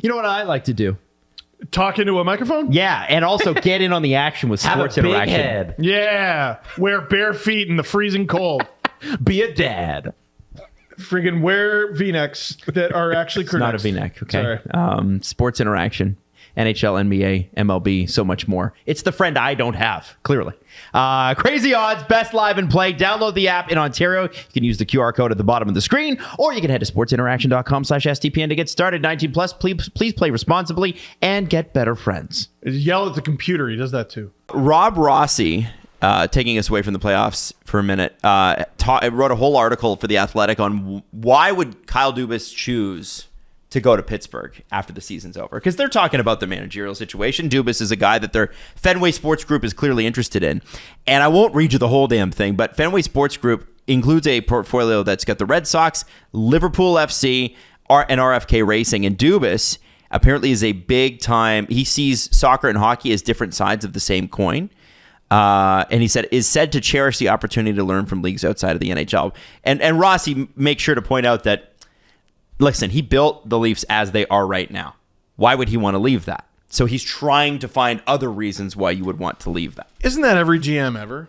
You know what I like to do? Talk into a microphone? Yeah, and also get in on the action with sports Have a big interaction. head. Yeah. Wear bare feet in the freezing cold. Be a dad. Friggin' wear V-necks that are actually It's not a crew-necks. V-neck, okay? Sorry. Sports interaction. NHL, NBA, MLB, so much more. It's the friend I don't have, clearly. Crazy Odds, best live and play. Download the app in Ontario. You can use the QR code at the bottom of the screen, or you can head to sportsinteraction.com/STPN to get started. 19 plus, please play responsibly and get better friends. Yell at the computer. He does that too. Rob Rossi, taking us away from the playoffs for a minute, wrote a whole article for The Athletic on why would Kyle Dubas choose to go to Pittsburgh after the season's over. Because they're talking about the managerial situation. Dubas is a guy that their Fenway Sports Group is clearly interested in. And I won't read you the whole damn thing, but Fenway Sports Group includes a portfolio that's got the Red Sox, Liverpool FC, and RFK Racing. And Dubas apparently is a big time, he sees soccer and hockey as different sides of the same coin. And he said, is said to cherish the opportunity to learn from leagues outside of the NHL. And Rossi makes sure to point out that, listen, he built the Leafs as they are right now. Why would he want to leave that? So he's trying to find other reasons why you would want to leave that. Isn't that every GM ever?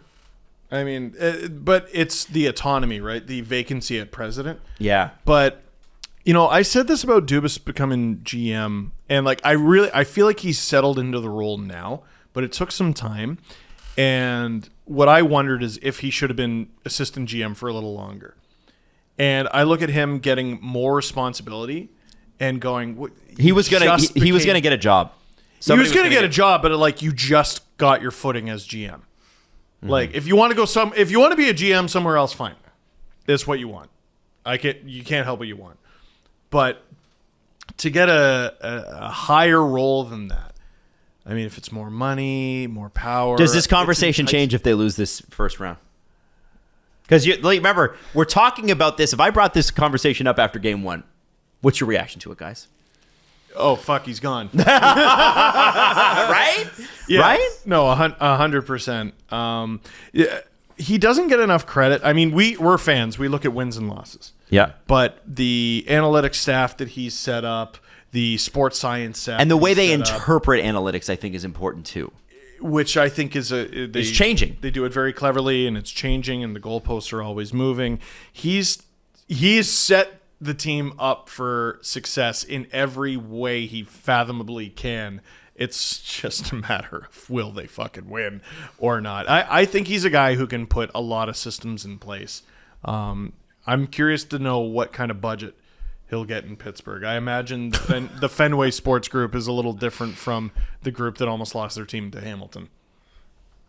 I mean, but it's the autonomy, right? The vacancy at president. Yeah. But, you know, I said this about Dubas becoming GM, and like I feel like he's settled into the role now, but it took some time. And what I wondered is if he should have been assistant GM for a little longer. And I look at him getting more responsibility and going, He was gonna get a job. He was gonna get a job, but like you just got your footing as GM. Mm-hmm. Like if you want to be a GM somewhere else, fine. That's what you want. You can't help what you want. But to get a higher role than that, I mean, if it's more money, more power. Does this conversation change if they lose this first round? Because remember, we're talking about this. If I brought this conversation up after game one, what's your reaction to it, guys? Oh, fuck, he's gone. Right? Yeah. Right? No, 100%. Yeah, he doesn't get enough credit. I mean, we're fans. We look at wins and losses. Yeah. But the analytics staff that he's set up, the sports science staff, and the way they set up, interpret analytics, I think, is important too. which I think is it's changing. They do it very cleverly, and it's changing, and the goalposts are always moving. He's set the team up for success in every way he fathomably can. It's just a matter of will they fucking win or not. I think he's a guy who can put a lot of systems in place. I'm curious to know what kind of budget he'll get in Pittsburgh. I imagine the Fenway Sports Group is a little different from the group that almost lost their team to Hamilton.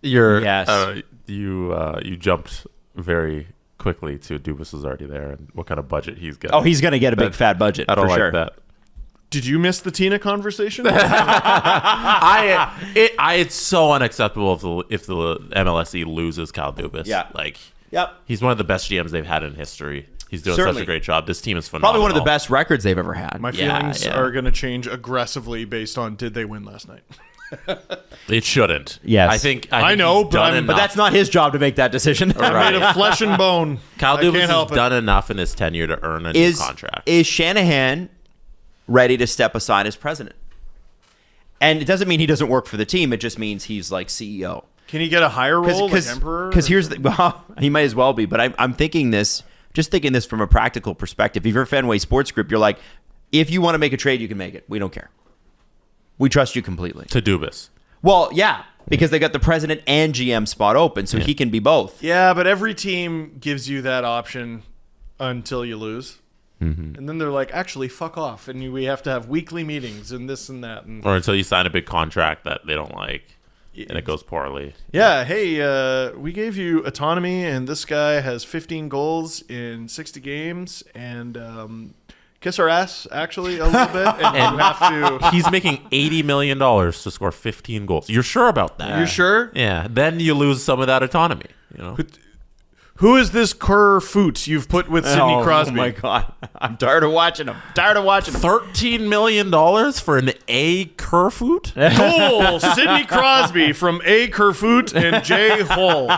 You jumped very quickly to Dubas is already there and what kind of budget he's getting. Oh, he's going to get a big fat budget. I don't for like sure. that. Did you miss the Tina conversation? It's so unacceptable if the MLSE loses Kyle Dubas. Yeah. Yep. He's one of the best GMs they've had in history. He's doing such a great job. This team is phenomenal. Probably one of the best records they've ever had. My feelings are going to change aggressively based on did they win last night. It shouldn't. Yes. I think know, but that's not his job to make that decision. I'm made of flesh and bone. Kyle Dubas has done enough in his tenure to earn a new contract. Is Shanahan ready to step aside as president? And it doesn't mean he doesn't work for the team. It just means he's like CEO. Can he get a higher role like emperor? Because he might as well be. But I'm thinking this from a practical perspective. If you're Fenway Sports Group, you're like, if you want to make a trade, you can make it. We don't care. We trust you completely. To Dubas. Well, yeah, because they got the president and GM spot open, so he can be both. Yeah, but every team gives you that option until you lose. Mm-hmm. And then they're like, actually, fuck off. And we have to have weekly meetings and this and that. Or until you sign a big contract that they don't like and it goes poorly. Yeah, hey, we gave you autonomy and this guy has 15 goals in 60 games and kiss our ass, actually, a little bit. And you have to... He's making $80 million to score 15 goals. You're sure about that? You're sure? Yeah. Then you lose some of that autonomy, you know? Who is this Kerfoot you've put with Sidney Crosby? Oh, my God. I'm tired of watching him. $13 million for an A. Kerfoot? Cool. Sidney Crosby from A. Kerfoot and J. Hull.